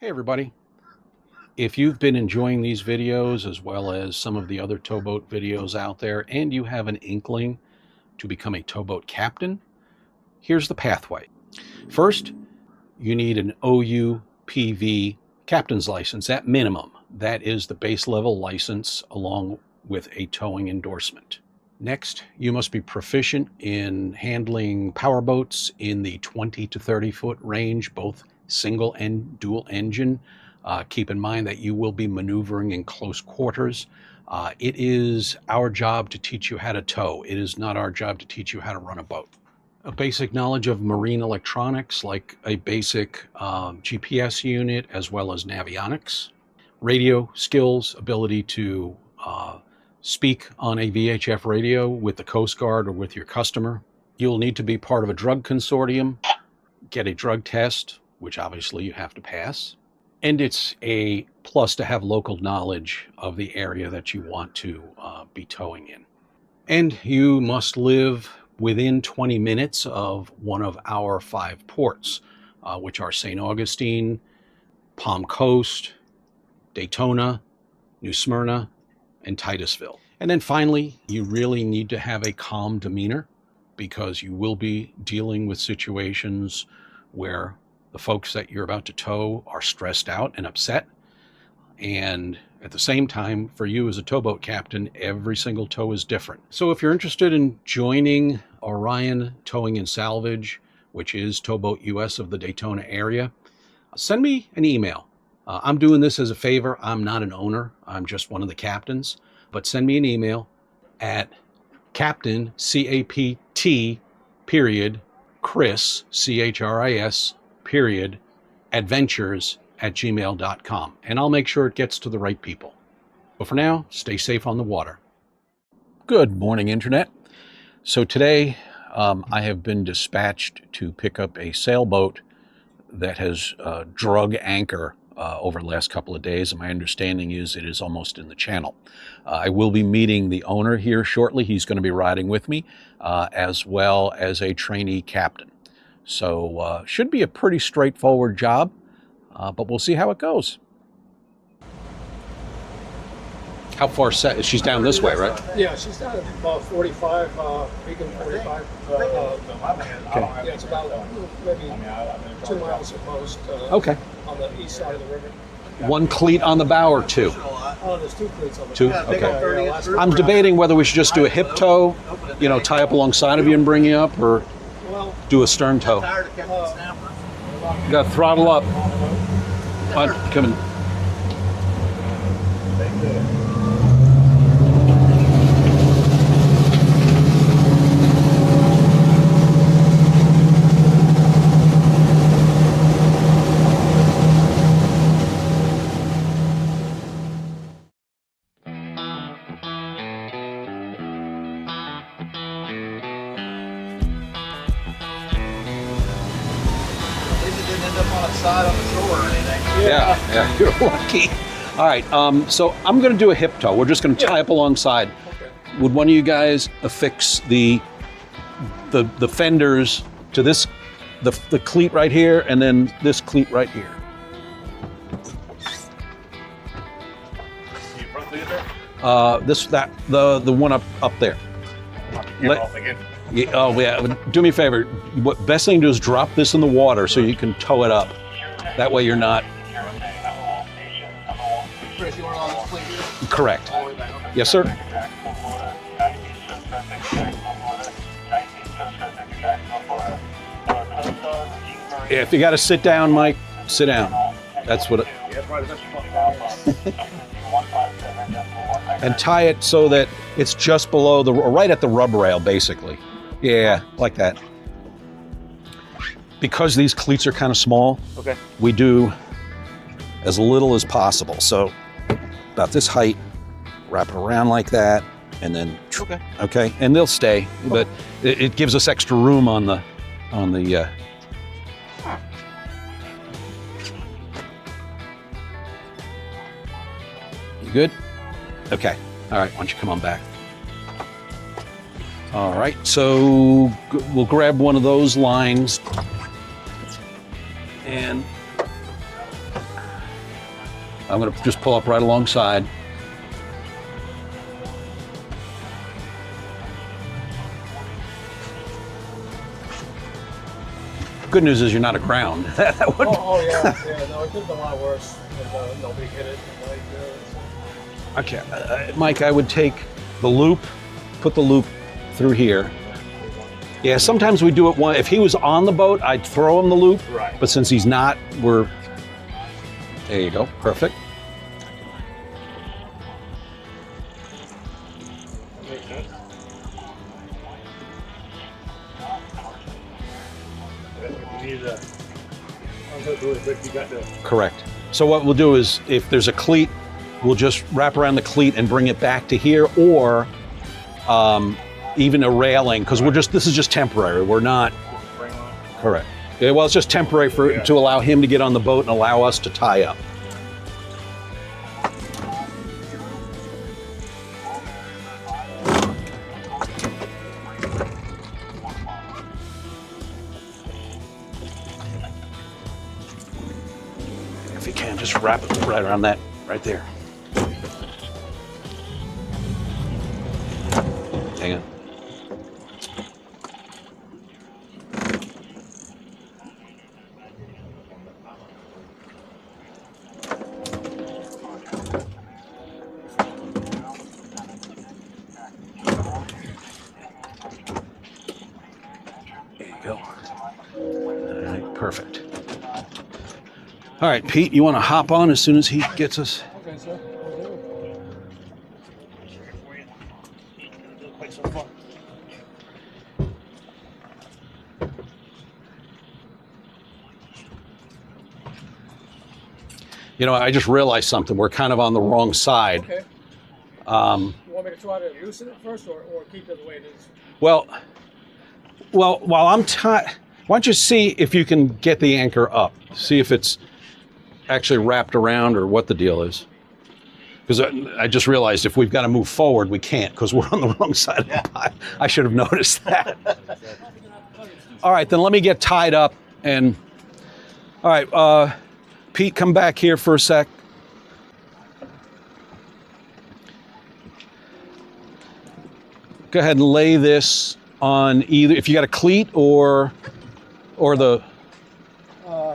Hey everybody, if you've been enjoying these videos as well as some of the other towboat videos out there and you have an inkling to become a towboat captain, here's the pathway. First, you need an OUPV captain's license at minimum. That is the base level license along with a towing endorsement. Next, you must be proficient in handling powerboats in the 20 to 30 foot range, both single and dual engine. Keep in mind that you will be maneuvering in close quarters. It is our job to teach you how to tow. It is not our job to teach you how to run a boat. A basic knowledge of marine electronics, like a basic GPS unit as well as navionics. Radio skills, ability to speak on a VHF radio with the Coast Guard or with your customer. You'll need to be part of a drug consortium, get a drug test, which obviously you have to pass. And it's a plus to have local knowledge of the area that you want to be towing in. And you must live within 20 minutes of one of our 5 ports, which are St. Augustine, Palm Coast, Daytona, New Smyrna, and Titusville. And then finally, you really need to have a calm demeanor because you will be dealing with situations where the folks that you're about to tow are stressed out and upset. And at the same time, for you as a towboat captain, every single tow is different. So if you're interested in joining Orion Towing and Salvage, which is Towboat US of the Daytona area, send me an email. I'm doing this as a favor. I'm not an owner. I'm just one of the captains. But send me an email at Captain, C-A-P-T, period, Chris, C-H-R-I-S, period, adventures@gmail.com. And I'll make sure it gets to the right people. But for now, stay safe on the water. Good morning, Internet. So today, I have been dispatched to pick up a sailboat that has drug anchor over the last couple of days, and my understanding is it is almost in the channel. I will be meeting the owner here shortly. He's going to be riding with me, as well as a trainee captain. So should be a pretty straightforward job, but we'll see how it goes. How far set? She's down this way, right? Yeah, she's down at about 45, Beacon 45. Okay. Yeah, it's about maybe 2 miles at most. Okay. On the east side of the river. One cleat on the bow or 2? Oh, there's 2 cleats on the Two? bow. Okay. Yeah, I'm debating whether we should just do a hip tow, tie up alongside of you and bring you up, or do a stern tow. You got to throttle up. Come on, come in. Yeah, you're lucky. All right, so I'm going to do a hip tow. We're just going to tie up alongside. Okay. Would one of you guys affix the fenders to this, the cleat right here, and then this cleat right here? You front cleat there? The one up there. Do me a favor. What best thing to do is drop this in the water so you can tow it up. That way you're not. Chris, you want to on this cleat here? Correct. All the way back. Okay. Yes, sir. Yeah, if you got to sit down, Mike, sit down. That's what. And tie it so that it's just below right at the rub rail, basically. Yeah, like that. Because these cleats are kind of small, Okay. we do as little as possible. So about this height, wrap it around like that, and then okay, and they'll stay, but it gives us extra room on the. You good? Okay. All right. Why don't you come on back? All right. So we'll grab one of those lines and I'm going to just pull up right alongside. Good news is you're not aground. That would... Oh yeah, yeah. No, it could have been a lot worse. And, nobody hit it. Okay, Mike, I would take the loop, put the loop through here. Yeah, sometimes we do it one. If he was on the boat, I'd throw him the loop. Right. But since he's not, we're. There you go. Perfect. Makes sense. You need to undo really quick. You got to. Correct. So what we'll do is, if there's a cleat, we'll just wrap around the cleat and bring it back to here, or even a railing, because this is just temporary. We're not. Correct. Yeah, well, it's just temporary to allow him to get on the boat and allow us to tie up. If you can, just wrap it right around that, right there. Hang on. There you go. All right, perfect. All right, Pete, you want to hop on as soon as he gets us? Okay, sir. You know, I just realized something. We're kind of on the wrong side. Okay. You want me to try to loosen it first, or keep it the way it is? Well, while I'm why don't you see if you can get the anchor up? See if it's actually wrapped around or what the deal is. Because I just realized if we've got to move forward, we can't because we're on the wrong side of the pipe. I should have noticed that. All right, then let me get tied up. And all right, Pete, come back here for a sec. Go ahead and lay this on either, if you got a cleat or the.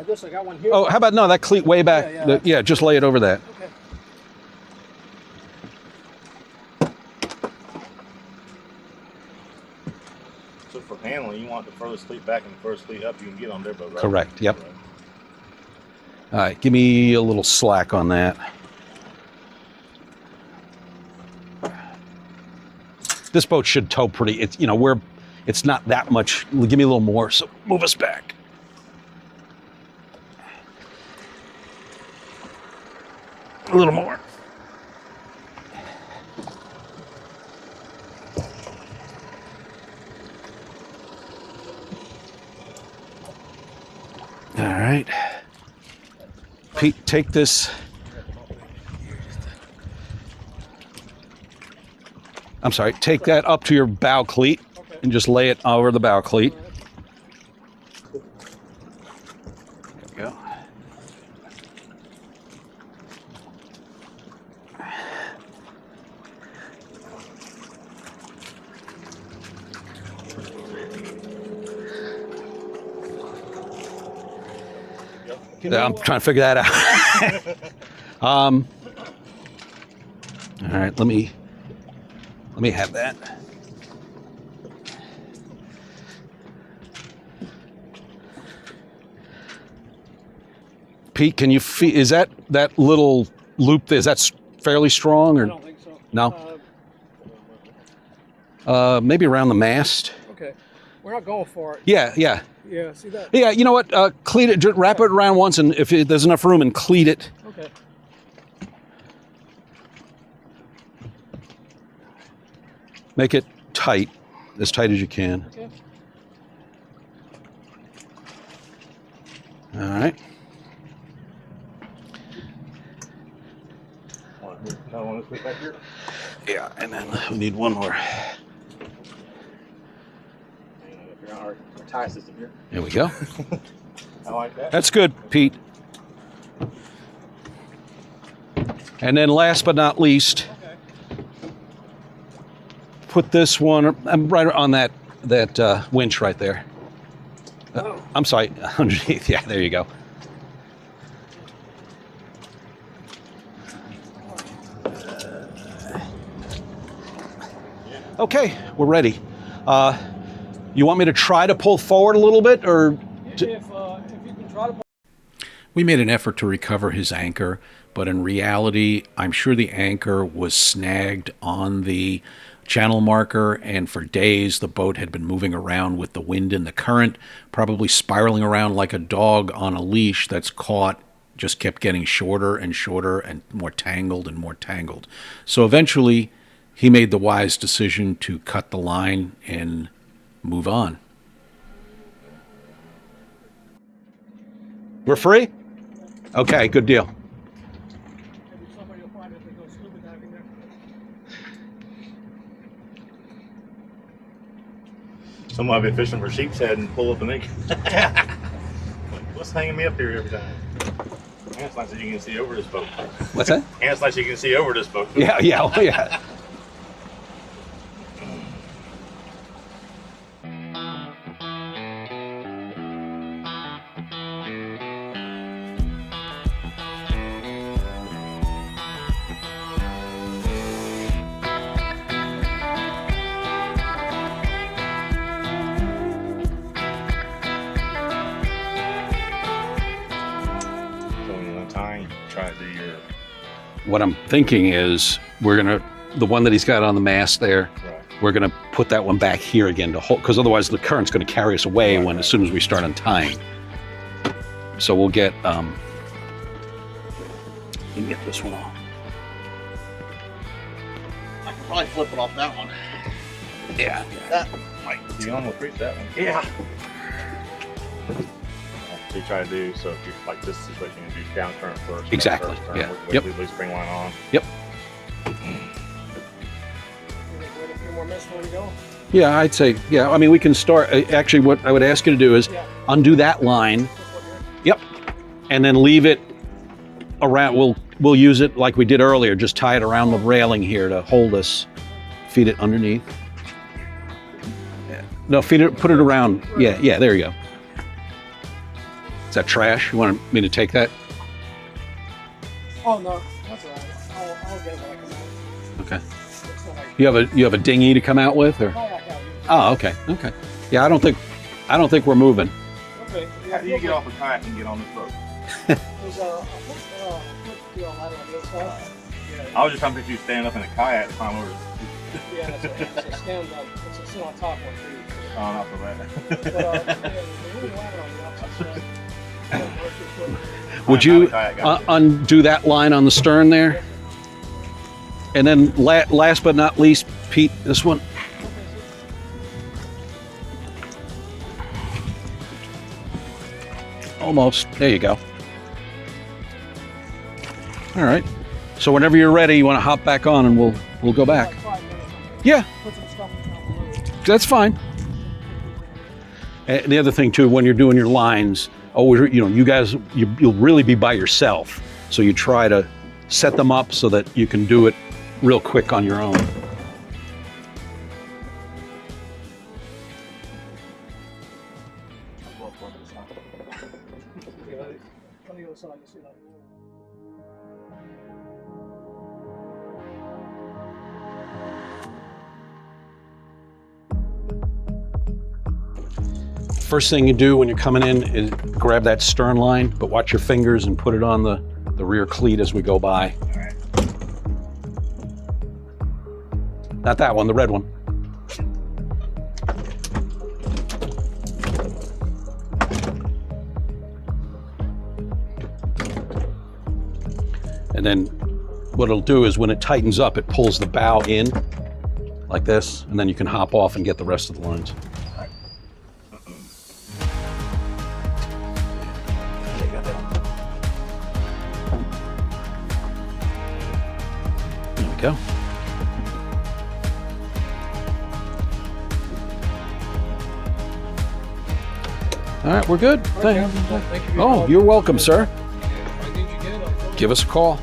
This I got one here. Oh, how about no, that cleat way back. Yeah, just lay it over that. Okay. So for handling, you want the furthest cleat back and the first cleat up, you can get on their boat, right? Correct, yep. All right, give me a little slack on that. This boat should tow pretty, it's not that much. Give me a little more, so move us back. A little more. All right. Pete, take this. I'm sorry, take that up to your bow cleat and just lay it over the bow cleat. There we go. I'm trying to figure that out. All right, let me have that. Pete, can you feel, is that little loop, is that fairly strong or? I don't think so. No? Maybe around the mast. Okay. We're not going for it. Yeah. Yeah, see that? Yeah, you know what? Cleat it, just wrap it around once, and if there's enough room, and cleat it. Okay. Make it tight, as tight as you can. Okay. All right. Want to cleat back here? Yeah, and then we need one more. Our tie system here. There we go. I like that. That's good, Pete. And then last but not least, put this one right on that winch right there. I'm sorry, underneath. Yeah, there you go. Okay, we're ready. You want me to try to pull forward a little bit, or? If you can try to. We made an effort to recover his anchor, but in reality, I'm sure the anchor was snagged on the channel marker, and for days the boat had been moving around with the wind and the current, probably spiraling around like a dog on a leash that's caught, just kept getting shorter and shorter and more tangled and more tangled. So eventually, he made the wise decision to cut the line and move on. We're free? Okay, good deal. Maybe somebody will find it if they go scuba diving there. Someone might be fishing for sheep's head and pull up an anchor. What's hanging me up here every time? And it's nice that you can see over this boat. What's that? And it's nice you can see over this boat. Yeah. Try to do your. What I'm thinking is the one that he's got on the mast there, Right. we're gonna put that one back here again to hold, because otherwise the current's gonna carry us away as soon as we start untying. So we'll get, you can get this one off. I can probably flip it off that one. Yeah. That You almost reached that one. Yeah. So you try to do, so if you like this situation, you do down current first. Exactly, First turn, yeah. Wait Yep. till you leave spring line on. Yep. Wait a few more minutes before you go. Yeah, I'd say, yeah, I mean, we can start, actually what I would ask you to do is undo that line. Yep. And then leave it around, we'll use it like we did earlier, just tie it around the railing here to hold us, feed it underneath. No, put it around, yeah, there you go. Is that trash? You want me to take that? Oh no, that's all right. I'll get it when I come out. Okay. It's not like You have a dinghy to come out with, or? kayak out here. Oh, okay. Yeah, I don't think we're moving. Okay. How do you get off a kayak and get on this boat? There's a foot deal ladder on the other side. I was just trying to picture you standing up in a kayak to climb over. Yeah, it's a stand up. It's a sit on top one too. Oh, not so bad. But there's a little ladder on the opposite side. Would you undo that line on the stern there? And then last but not least, Pete, this one. Almost. There you go. All right. So whenever you're ready, you want to hop back on and we'll go back. Like 5 minutes. Yeah, Put some stuff on the road. that's fine. And the other thing too, when you're doing your lines, always, you guys, you'll really be by yourself. So you try to set them up so that you can do it real quick on your own. On the other side, you see that. First thing you do when you're coming in is grab that stern line, but watch your fingers and put it on the rear cleat as we go by. All right. Not that one, the red one. And then what it'll do is when it tightens up, it pulls the bow in like this, and then you can hop off and get the rest of the lines. There we go. All right, we're good. Thank you. Oh, you're welcome, sir. If I need you again, I'll Give us a call.